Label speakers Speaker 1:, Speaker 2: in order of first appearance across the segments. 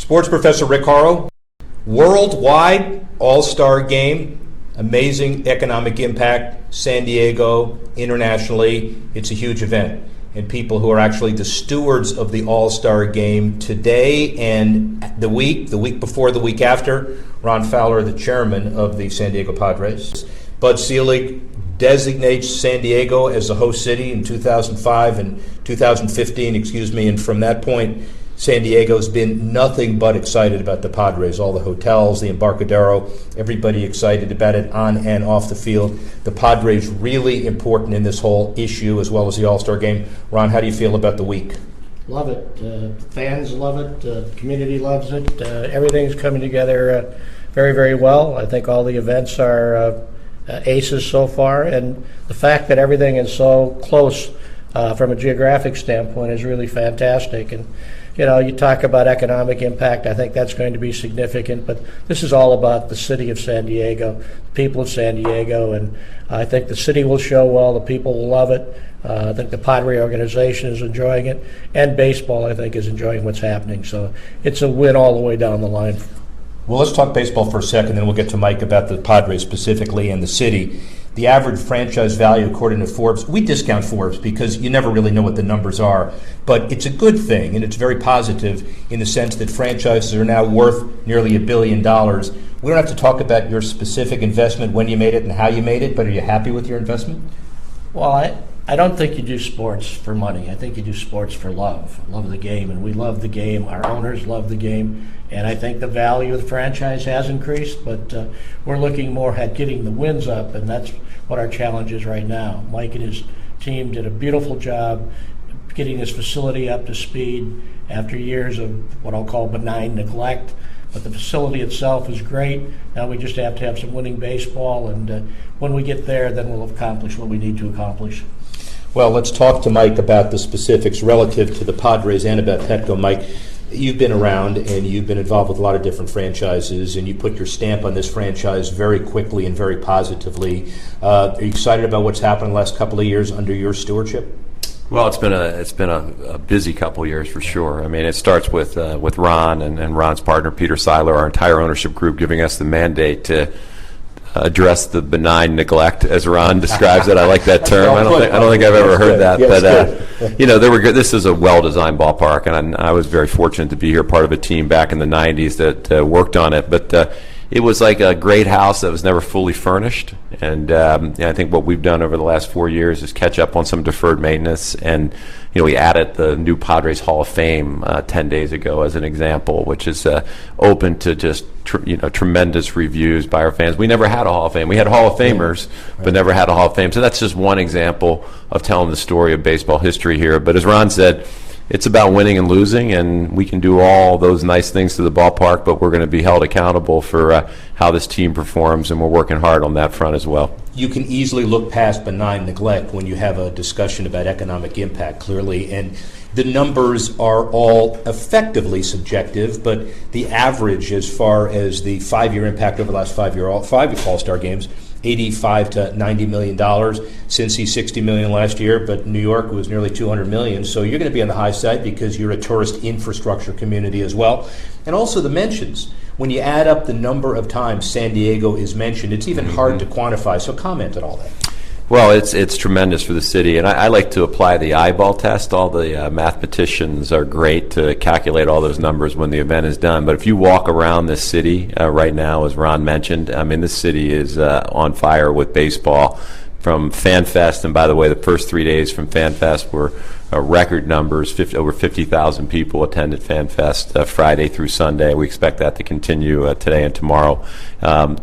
Speaker 1: Sports Professor Rick Horrow, worldwide all-star game, amazing economic impact, San Diego, internationally, it's a huge event. And people who are actually the stewards of the all-star game today and the week before, the week after, Ron Fowler, the chairman of the San Diego Padres. Bud Selig designates San Diego as the host city in 2005 and 2015, and from that point, San Diego's been nothing but excited about the Padres. All the hotels, the Embarcadero, everybody excited about it on and off the field. The Padres really important in this whole issue as well as the All-Star game. Ron, how do you feel about the week?
Speaker 2: Love it. Fans love it. The community loves it. Everything's coming together very, very well. I think all the events are aces so far, and the fact that everything is so close from a geographic standpoint is really fantastic. And you talk about economic impact. I think that's going to be significant, but this is all about the city of San Diego, the people of San Diego, and I think the city will show well, the people will love it. I think the Padre organization is enjoying it, and baseball, I think, is enjoying what's happening. So it's a win all the way down the line.
Speaker 1: Well, let's talk baseball for a second, then we'll get to Mike about the Padres specifically and the city. The average franchise value, according to Forbes, we discount Forbes because you never really know what the numbers are, but it's a good thing, and it's very positive in the sense that franchises are now worth nearly $1 billion. We don't have to talk about your specific investment, when you made it and how you made it, but are you happy with your investment?
Speaker 2: Well, I don't think you do sports for money. I think you do sports for love of the game, and we love the game. Our owners love the game, and I think the value of the franchise has increased, but we're looking more at getting the wins up, and that's what our challenge is right now. Mike and his team did a beautiful job getting this facility up to speed after years of what I'll call benign neglect. But the facility itself is great. Now we just have to have some winning baseball, and when we get there, then we'll accomplish what we need to accomplish.
Speaker 1: Well, let's talk to Mike about the specifics relative to the Padres and about Petco. Mike, you've been around and you've been involved with a lot of different franchises, and you put your stamp on this franchise very quickly and very positively. Are you excited about what's happened in the last couple of years under your stewardship?
Speaker 3: Well, it's been a busy couple of years for sure. I mean, it starts with Ron and Ron's partner Peter Seiler, our entire ownership group, giving us the mandate to address the benign neglect, as Ron describes it. I like that term. I don't think I've ever heard that. But this is a well-designed ballpark, and I was very fortunate to be here, part of a team back in the '90s that worked on it. But it was like a great house that was never fully furnished, and I think what we've done over the last 4 years is catch up on some deferred maintenance. And we added the new Padres Hall of Fame 10 days ago as an example, which is open to just tremendous reviews by our fans. We never had a Hall of Fame. We had Hall of Famers, but never had a Hall of Fame. So that's just one example of telling the story of baseball history here. But as Ron said, it's about winning and losing, and we can do all those nice things to the ballpark, but we're going to be held accountable for how this team performs, and we're working hard on that front as well.
Speaker 1: You can easily look past benign neglect when you have a discussion about economic impact, clearly, and the numbers are all effectively subjective, but the average as far as the 5-year impact over the last 5 All-Star games, $85 to $90 million. Cincy, $60 million last year, but New York was nearly $200 million. So you're going to be on the high side because you're a tourist infrastructure community as well. And also the mentions. When you add up the number of times San Diego is mentioned, it's even hard to quantify. So comment on all that.
Speaker 3: Well, it's tremendous for the city, and I like to apply the eyeball test. All the mathematicians are great to calculate all those numbers when the event is done. But if you walk around this city right now, as Ron mentioned, I mean, this city is on fire with baseball. From FanFest, and by the way, the first 3 days from FanFest were record numbers. Over 50,000 people attended FanFest Friday through Sunday. We expect that to continue today and tomorrow.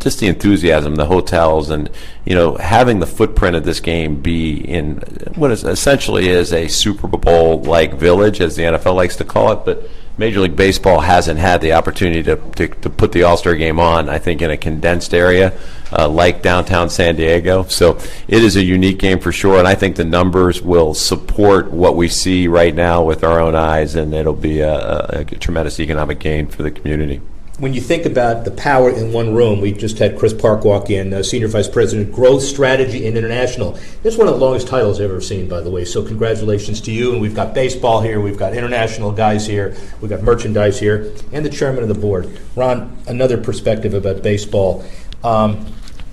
Speaker 3: Just the enthusiasm, the hotels, and having the footprint of this game be in what is essentially is a Super Bowl-like village, as the NFL likes to call it, but Major League Baseball hasn't had the opportunity to put the All-Star game on, I think, in a condensed area like downtown San Diego. So it is a unique game for sure, and I think the numbers will support what we see right now with our own eyes, and it'll be a tremendous economic gain for the community.
Speaker 1: when you think about the power in one room, we just had Chris Park walk in, Senior Vice President, Growth Strategy and International. That's one of the longest titles I've ever seen, by the way, so congratulations to you. And we've got baseball here, we've got international guys here, we've got merchandise here, and the chairman of the board. Ron, another perspective about baseball.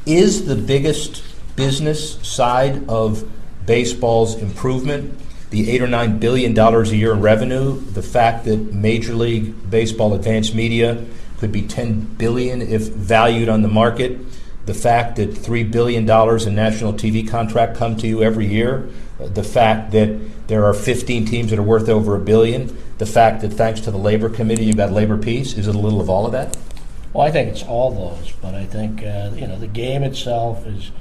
Speaker 1: Is the biggest business side of baseball's improvement the $8 or $9 billion a year in revenue, the fact that Major League Baseball advanced media could be $10 billion if valued on the market, the fact that $3 billion in national TV contract come to you every year, the fact that there are 15 teams that are worth over $1 billion, the fact that thanks to the Labor Committee you've got labor peace. Is it a little of all of that?
Speaker 2: Well, I think it's all those, but I think the game itself is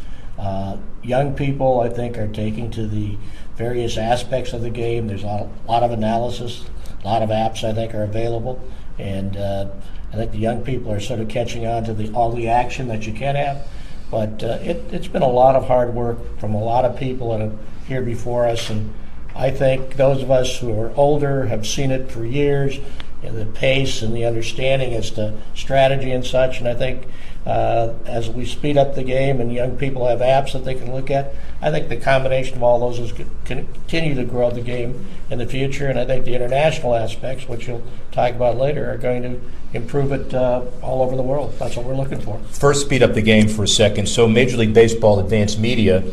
Speaker 2: young people. I think are taking to the various aspects of the game. There's a lot of analysis, a lot of apps I think are available, and I think the young people are sort of catching on to all the action that you can have. But it's been a lot of hard work from a lot of people that are here before us, and I think those of us who are older have seen it for years, the pace and the understanding as to strategy and such. And I think as we speed up the game and young people have apps that they can look at, I think the combination of all those is continue to grow the game in the future. And I think the international aspects, which you'll talk about later, are going to improve it all over the world. That's what we're looking for.
Speaker 1: First, speed up the game for a second. So Major League Baseball advanced media,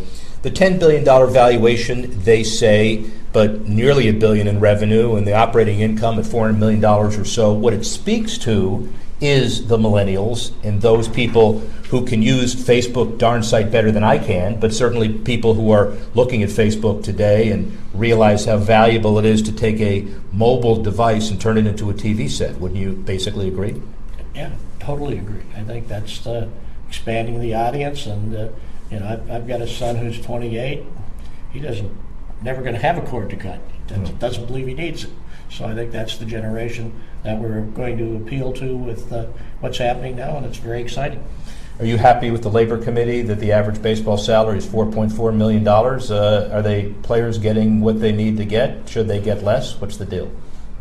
Speaker 1: the $10 billion valuation, they say, but nearly $1 billion in revenue and the operating income at $400 million or so. What it speaks to is the millennials and those people who can use Facebook darn sight better than I can, but certainly people who are looking at Facebook today and realize how valuable it is to take a mobile device and turn it into a TV set. Wouldn't you basically agree?
Speaker 2: Yeah, totally agree. I think that's expanding the audience, and I've got a son who's 28. He never going to have a cord to cut. He doesn't believe he needs it. So I think that's the generation that we're going to appeal to with what's happening now, and it's very exciting.
Speaker 1: Are you happy with the Labor Committee that the average baseball salary is $4.4 million? Are they players getting what they need to get? Should they get less? What's the deal?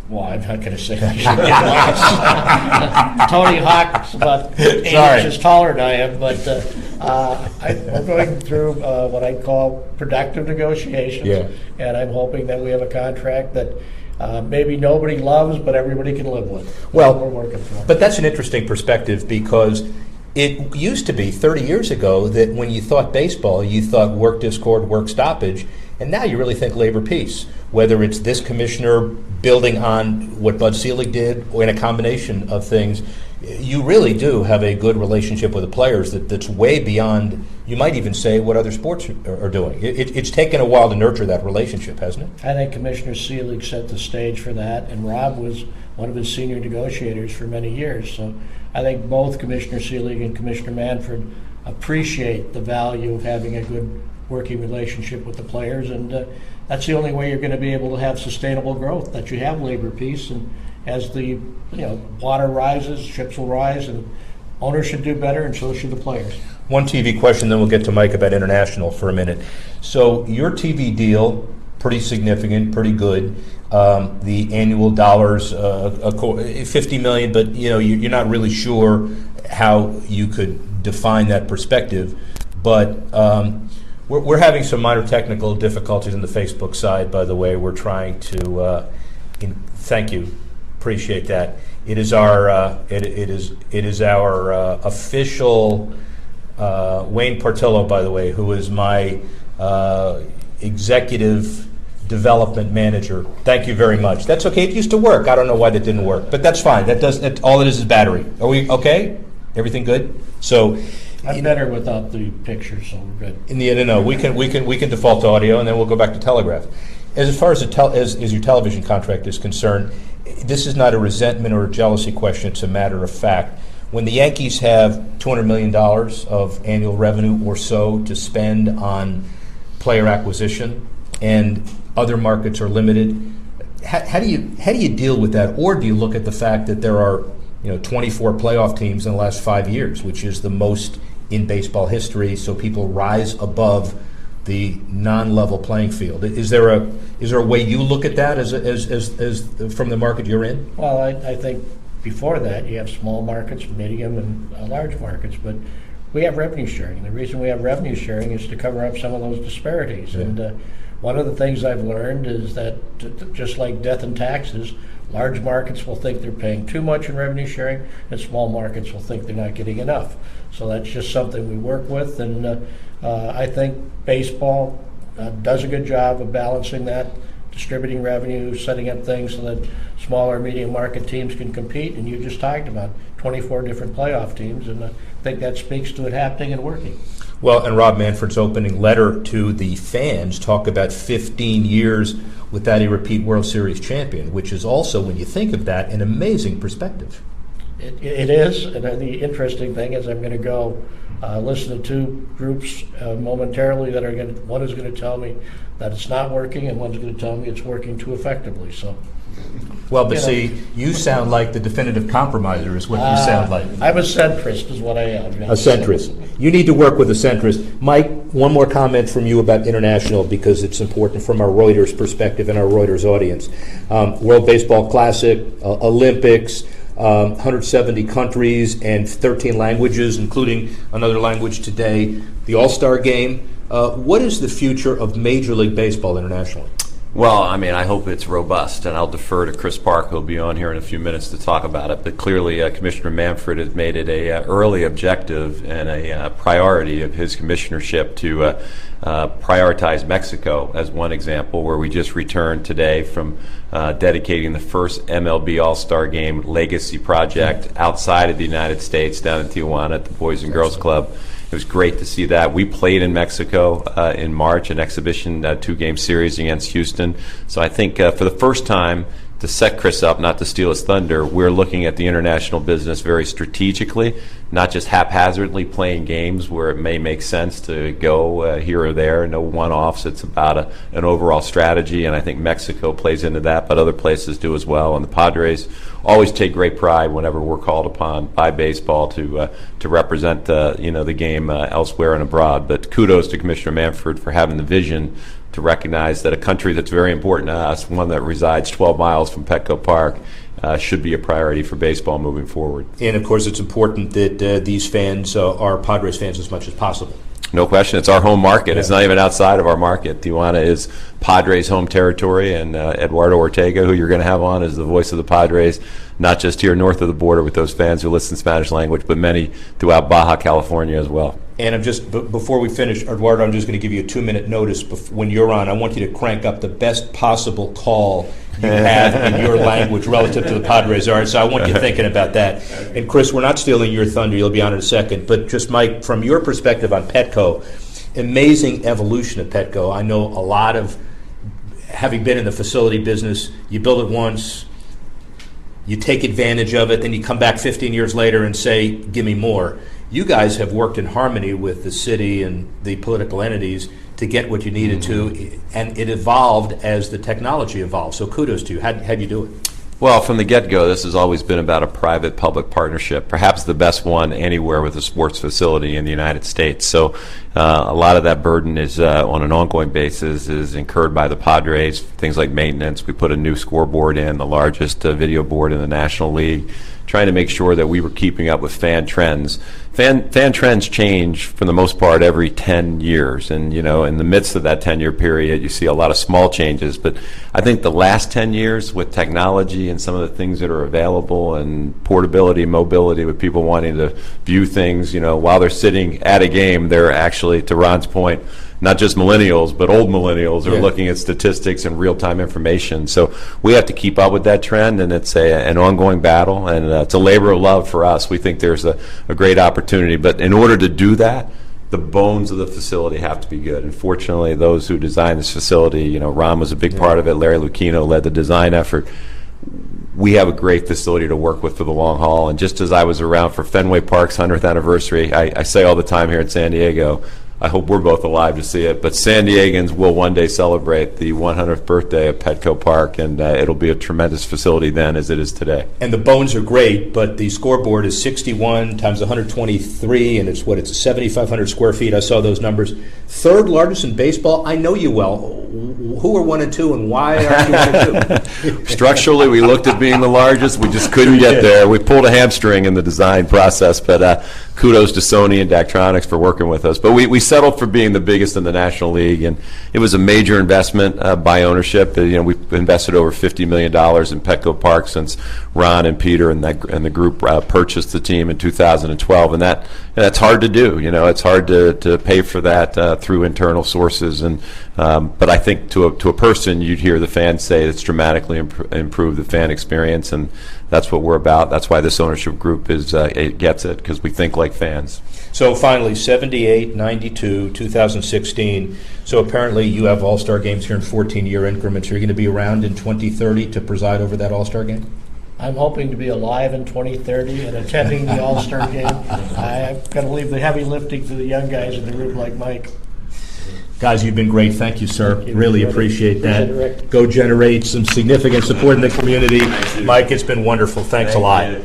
Speaker 2: Well, I'm not going to say they should get less. Tony Hawk's about 8 inches taller than I am, but we're going through what I call productive negotiations, and I'm hoping that we have a contract that maybe nobody loves, but everybody can live with.
Speaker 1: Well,
Speaker 2: we're working for.
Speaker 1: But that's an interesting perspective, because it used to be 30 years ago that when you thought baseball, you thought work discord, work stoppage, and now you really think labor peace. Whether it's this commissioner building on what Bud Selig did, or in a combination of things, you really do have a good relationship with the players that's way beyond, you might even say, what other sports are doing. It's taken a while to nurture that relationship, hasn't it?
Speaker 2: I think Commissioner Selig set the stage for that, and Rob was one of his senior negotiators for many years. So I think both Commissioner Selig and Commissioner Manfred appreciate the value of having a good working relationship with the players, and that's the only way you're going to be able to have sustainable growth, that you have labor peace. And as the water rises, ships will rise, and owners should do better, and so should the players.
Speaker 1: One TV question, then we'll get to Mike about international for a minute. So your TV deal, pretty significant, pretty good. The annual dollars, $50 million, but you're not really sure how you could define that perspective. But we're having some minor technical difficulties on the Facebook side, by the way. We're trying to thank you. Appreciate that. It is our it is our official Wayne Portillo, by the way, who is my executive development manager. Thank you very much. That's okay. It used to work. I don't know why that didn't work, but that's fine. That all it is battery. Are we okay? Everything good? So
Speaker 2: I'm better without the picture, so we're good.
Speaker 1: No. We can default to audio, and then we'll go back to telegraph. As far as as your television contract is concerned, this is not a resentment or a jealousy question. It's a matter of fact. When the Yankees have $200 million of annual revenue or so to spend on player acquisition, and other markets are limited, how do you deal with that? Or do you look at the fact that there are 24 playoff teams in the last 5 years, which is the most in baseball history, so people rise above the non-level playing field? Is there a way you look at that as from the market you're in?
Speaker 2: Well, I think before that, you have small markets, medium, and large markets. But we have revenue sharing. And the reason we have revenue sharing is to cover up some of those disparities. Yeah. And one of the things I've learned is that just like death and taxes, large markets will think they're paying too much in revenue sharing, and small markets will think they're not getting enough. So that's just something we work with, and I think baseball does a good job of balancing that, distributing revenue, setting up things so that smaller, medium market teams can compete. And you just talked about 24 different playoff teams, and I think that speaks to it happening and working.
Speaker 1: Well, and Rob Manfred's opening letter to the fans talk about 15 years without a repeat World Series champion, which is also, when you think of that, an amazing perspective.
Speaker 2: It is, and the interesting thing is I'm going to go listen to two groups momentarily that are going to, one is going to tell me that it's not working, and one's going to tell me it's working too effectively. So,
Speaker 1: well, but see, you sound like the definitive compromiser is what you sound like.
Speaker 2: I'm a centrist is what I am.
Speaker 1: A centrist. You need to work with a centrist. Mike, one more comment from you about international, because it's important from our Reuters perspective and our Reuters audience. World Baseball Classic, Olympics, 170 countries and 13 languages, including another language today, the All-Star Game. What is the future of Major League Baseball internationally?
Speaker 3: Well, I mean, I hope it's robust, and I'll defer to Chris Park, who'll be on here in a few minutes to talk about it. But clearly, Commissioner Manfred has made it a early objective and a priority of his commissionership to prioritize Mexico as one example, where we just returned today from dedicating the first MLB All-Star Game legacy project outside of the United States down in Tijuana at the Boys and Girls Club. It was great to see that. We played in Mexico in March, an exhibition two-game series against Houston. So I think for the first time, to set Chris up, not to steal his thunder, we're looking at the international business very strategically, not just haphazardly playing games where it may make sense to go here or there, no one-offs. It's about an overall strategy, and I think Mexico plays into that, but other places do as well. And the Padres always take great pride whenever we're called upon by baseball to represent the game elsewhere and abroad. But kudos to Commissioner Manfred for having the vision to recognize that a country that's very important to us, one that resides 12 miles from Petco Park, should be a priority for baseball moving forward.
Speaker 1: And, of course, it's important that these fans are Padres fans as much as possible.
Speaker 3: No question. It's our home market. Yeah. It's not even outside of our market. Tijuana is Padres' home territory, and Eduardo Ortega, who you're going to have on, is the voice of the Padres, not just here north of the border with those fans who listen Spanish language, but many throughout Baja California as well.
Speaker 1: And I'm just, before we finish, Eduardo, I'm just going to give you a 2-minute notice when you're on. I want you to crank up the best possible call you have in your language relative to the Padres. All right, so I want you thinking about that. And Chris, we're not stealing your thunder. You'll be on in a second. But just, Mike, from your perspective on Petco, amazing evolution of Petco. I know a lot of, having been in the facility business, you build it once, you take advantage of it, then you come back 15 years later and say, give me more. You guys have worked in harmony with the city and the political entities to get what you needed to, and it evolved as the technology evolved. So kudos to you. How'd you do it?
Speaker 3: Well, from the get-go, this has always been about a private-public partnership, perhaps the best one anywhere with a sports facility in the United States. So a lot of that burden is, on an ongoing basis, is incurred by the Padres, things like maintenance. We put a new scoreboard in, the largest video board in the National League, trying to make sure that we were keeping up with fan trends. Fan trends change, for the most part, every 10 years. And, in the midst of that 10-year period, you see a lot of small changes. But I think the last 10 years, with technology and some of the things that are available and portability, mobility, with people wanting to view things, while they're sitting at a game, they're actually, to Ron's point, not just millennials, but old millennials are looking at statistics and real-time information. So we have to keep up with that trend, and it's an ongoing battle, and it's a labor of love for us. We think there's a great opportunity. But in order to do that, the bones of the facility have to be good. And fortunately, those who designed this facility, Ron was a big part of it. Larry Lucchino led the design effort. We have a great facility to work with for the long haul. And just as I was around for Fenway Park's 100th anniversary, I say all the time here in San Diego, I hope we're both alive to see it, but San Diegans will one day celebrate the 100th birthday of Petco Park, and it'll be a tremendous facility then as it is today.
Speaker 1: And the bones are great, but the scoreboard is 61 times 123, and it's 7,500 square feet. I saw those numbers. Third largest in baseball. I know you well. who are 1 and 2, and why aren't you 1 and 2?
Speaker 3: Structurally, we looked at being the largest. We just couldn't get there. We pulled a hamstring in the design process, but kudos to Sony and Daktronics for working with us. But we settled for being the biggest in the National League, and it was a major investment by ownership. We've invested over $50 million in Petco Park since Ron and Peter and the group purchased the team in 2012, and that's hard to do. It's hard to pay for that through internal sources, and but I think to a person, you'd hear the fans say it's dramatically improved the fan experience, and that's what we're about. That's why this ownership group it gets it, because we think like fans.
Speaker 1: So finally, 78, 92, 2016. So apparently you have All-Star games here in 14-year increments. Are you going to be around in 2030 to preside over that All-Star game?
Speaker 2: I'm hoping to be alive in 2030 and attending the All-Star game. I've got to leave the heavy lifting to the young guys in the room like Mike.
Speaker 1: Guys, you've been great. Thank you, sir.
Speaker 2: Thank you.
Speaker 1: Really appreciate that. Go generate some significant support in the community. Mike, it's been wonderful. Thanks a lot.